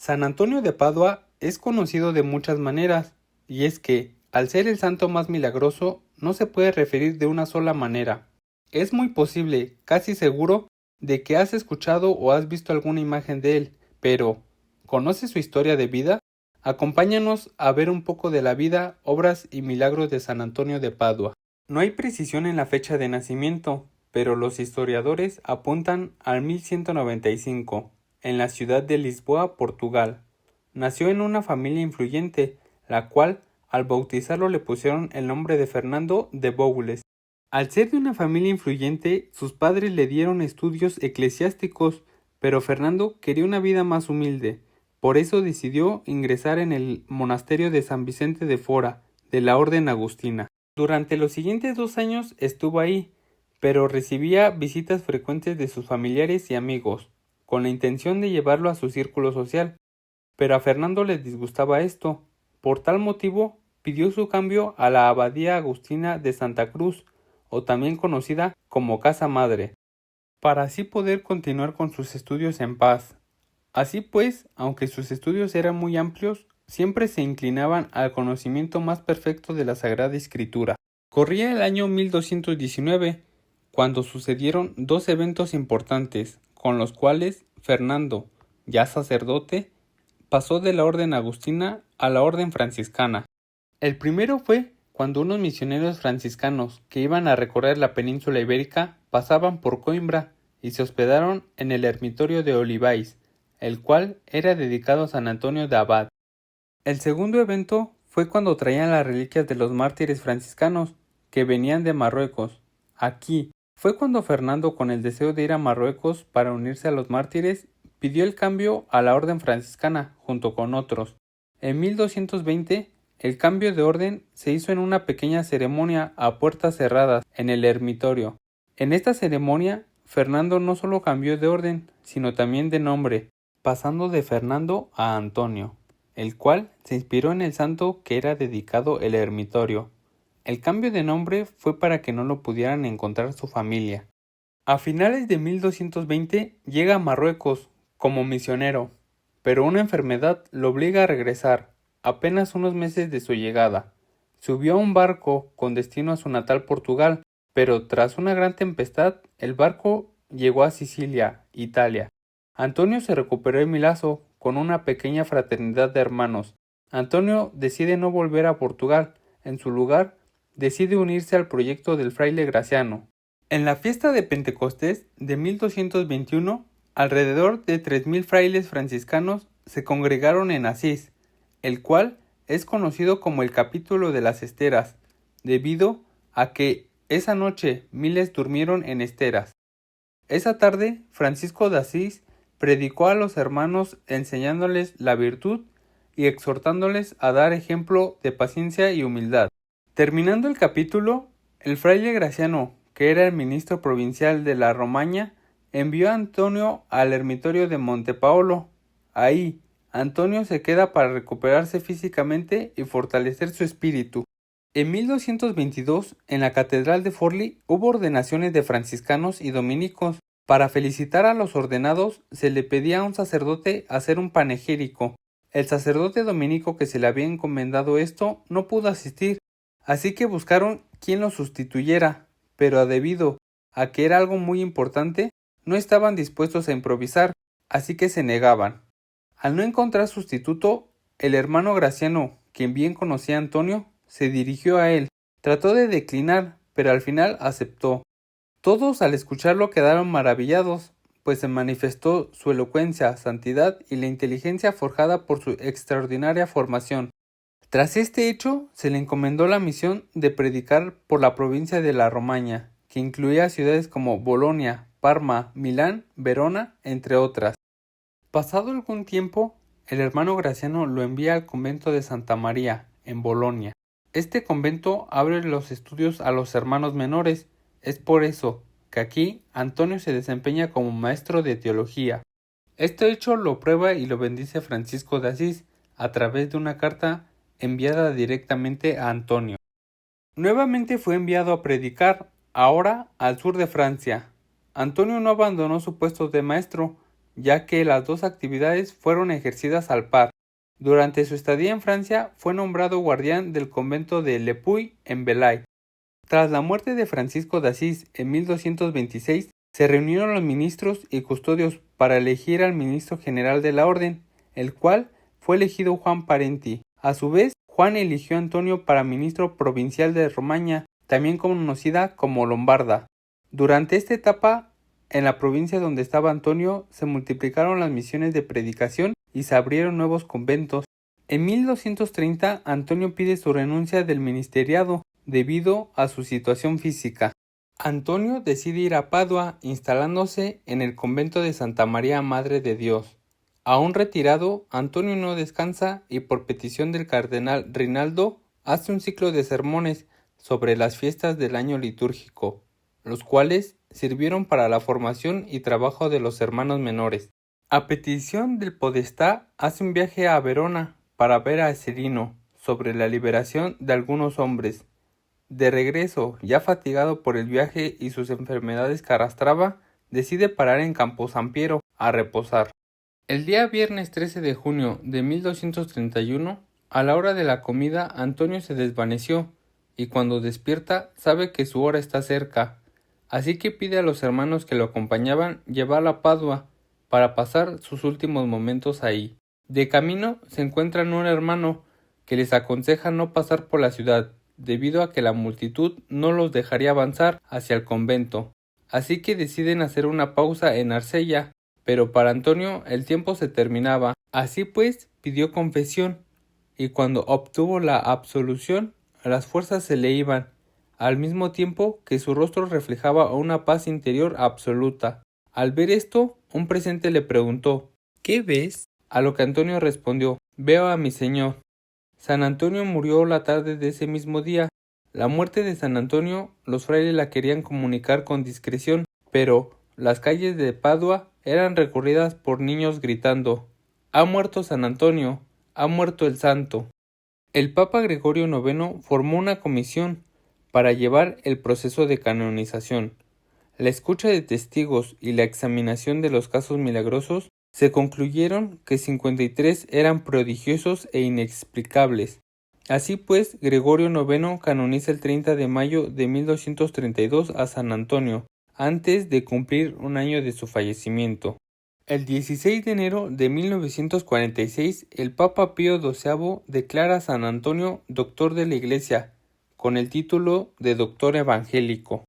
San Antonio de Padua es conocido de muchas maneras, y es que, al ser el santo más milagroso, no se puede referir de una sola manera. Es muy posible, casi seguro, de que has escuchado o has visto alguna imagen de él, pero ¿conoces su historia de vida? Acompáñanos a ver un poco de la vida, obras y milagros de San Antonio de Padua. No hay precisión en la fecha de nacimiento, pero los historiadores apuntan al 1195, en la ciudad de Lisboa, Portugal. Nació en una familia influyente, la cual, al bautizarlo, le pusieron el nombre de Fernando de Boules. Al ser de una familia influyente, sus padres le dieron estudios eclesiásticos, pero Fernando quería una vida más humilde. Por eso decidió ingresar en el monasterio de San Vicente de Fora, de la Orden Agustina. Durante los siguientes 2 años estuvo ahí, pero recibía visitas frecuentes de sus familiares y amigos, con la intención de llevarlo a su círculo social. Pero a Fernando le disgustaba esto. Por tal motivo, pidió su cambio a la Abadía Agustina de Santa Cruz, o también conocida como Casa Madre, para así poder continuar con sus estudios en paz. Así pues, aunque sus estudios eran muy amplios, siempre se inclinaban al conocimiento más perfecto de la Sagrada Escritura. Corría el año 1219, cuando sucedieron dos eventos importantes, con los cuales Fernando, ya sacerdote, pasó de la orden agustina a la orden franciscana. El primero fue cuando unos misioneros franciscanos que iban a recorrer la península ibérica pasaban por Coimbra y se hospedaron en el ermitorio de Olivais, el cual era dedicado a San Antonio de Abad. El segundo evento fue cuando traían las reliquias de los mártires franciscanos que venían de Marruecos. Aquí fue cuando Fernando, con el deseo de ir a Marruecos para unirse a los mártires, pidió el cambio a la orden franciscana junto con otros. En 1220, el cambio de orden se hizo en una pequeña ceremonia a puertas cerradas en el ermitorio. En esta ceremonia, Fernando no solo cambió de orden, sino también de nombre, pasando de Fernando a Antonio, el cual se inspiró en el santo que era dedicado el ermitorio. El cambio de nombre fue para que no lo pudieran encontrar su familia. A finales de 1220 llega a Marruecos como misionero, pero una enfermedad lo obliga a regresar, apenas unos meses de su llegada. Subió a un barco con destino a su natal Portugal, pero tras una gran tempestad, el barco llegó a Sicilia, Italia. Antonio se recuperó en Milazzo con una pequeña fraternidad de hermanos. Antonio decide no volver a Portugal. En su lugar, decide unirse al proyecto del fraile Graciano. En la fiesta de Pentecostés de 1221, alrededor de 3000 frailes franciscanos se congregaron en Asís, el cual es conocido como el capítulo de las esteras, debido a que esa noche miles durmieron en esteras. Esa tarde, Francisco de Asís predicó a los hermanos enseñándoles la virtud y exhortándoles a dar ejemplo de paciencia y humildad. Terminando el capítulo, el fraile Graciano, que era el ministro provincial de la Romaña, envió a Antonio al ermitorio de Montepaolo. Ahí, Antonio se queda para recuperarse físicamente y fortalecer su espíritu. En 1222, en la Catedral de Forlì, hubo ordenaciones de franciscanos y dominicos. Para felicitar a los ordenados, se le pedía a un sacerdote hacer un panegírico. El sacerdote dominico que se le había encomendado esto no pudo asistir, así que buscaron quien lo sustituyera, pero debido a que era algo muy importante, no estaban dispuestos a improvisar, así que se negaban. Al no encontrar sustituto, el hermano Graciano, quien bien conocía a Antonio, se dirigió a él. Trató de declinar, pero al final aceptó. Todos al escucharlo quedaron maravillados, pues se manifestó su elocuencia, santidad y la inteligencia forjada por su extraordinaria formación. Tras este hecho, se le encomendó la misión de predicar por la provincia de la Romaña, que incluía ciudades como Bolonia, Parma, Milán, Verona, entre otras. Pasado algún tiempo, el hermano Graciano lo envía al convento de Santa María, en Bolonia. Este convento abre los estudios a los hermanos menores. Es por eso que aquí Antonio se desempeña como maestro de teología. Este hecho lo prueba y lo bendice Francisco de Asís a través de una carta enviada directamente a Antonio. Nuevamente fue enviado a predicar, ahora al sur de Francia. Antonio no abandonó su puesto de maestro, ya que las dos actividades fueron ejercidas al par. Durante su estadía en Francia fue nombrado guardián del convento de Le Puy en Velay. Tras la muerte de Francisco de Asís en 1226, se reunieron los ministros y custodios para elegir al ministro general de la orden, el cual fue elegido Juan Parenti. A su vez, Juan eligió a Antonio para ministro provincial de Romaña, también conocida como Lombarda. Durante esta etapa, en la provincia donde estaba Antonio, se multiplicaron las misiones de predicación y se abrieron nuevos conventos. En 1230, Antonio pide su renuncia del ministeriado debido a su situación física. Antonio decide ir a Padua, instalándose en el convento de Santa María Madre de Dios. Aún retirado, Antonio no descansa y por petición del cardenal Rinaldo hace un ciclo de sermones sobre las fiestas del año litúrgico, los cuales sirvieron para la formación y trabajo de los hermanos menores. A petición del podestá hace un viaje a Verona para ver a Serino sobre la liberación de algunos hombres. De regreso, ya fatigado por el viaje y sus enfermedades que arrastraba, decide parar en Camposampiero a reposar. El día viernes 13 de junio de 1231, a la hora de la comida, Antonio se desvaneció, y cuando despierta sabe que su hora está cerca, así que pide a los hermanos que lo acompañaban llevarlo a Padua para pasar sus últimos momentos ahí. De camino se encuentran un hermano que les aconseja no pasar por la ciudad, debido a que la multitud no los dejaría avanzar hacia el convento, así que deciden hacer una pausa en Arcella, pero para Antonio el tiempo se terminaba. Así pues, pidió confesión, y cuando obtuvo la absolución, las fuerzas se le iban, al mismo tiempo que su rostro reflejaba una paz interior absoluta. Al ver esto, un presente le preguntó: ¿qué ves? A lo que Antonio respondió: veo a mi señor. San Antonio murió la tarde de ese mismo día. La muerte de San Antonio, los frailes la querían comunicar con discreción, pero las calles de Padua eran recorridas por niños gritando: ¡ha muerto San Antonio! ¡Ha muerto el santo! El Papa Gregorio IX formó una comisión para llevar el proceso de canonización. La escucha de testigos y la examinación de los casos milagrosos se concluyeron que 53 eran prodigiosos e inexplicables. Así pues, Gregorio IX canoniza el 30 de mayo de 1232 a San Antonio, antes de cumplir un año de su fallecimiento. El 16 de enero de 1946, el Papa Pío XII declara a San Antonio doctor de la Iglesia, con el título de doctor evangélico.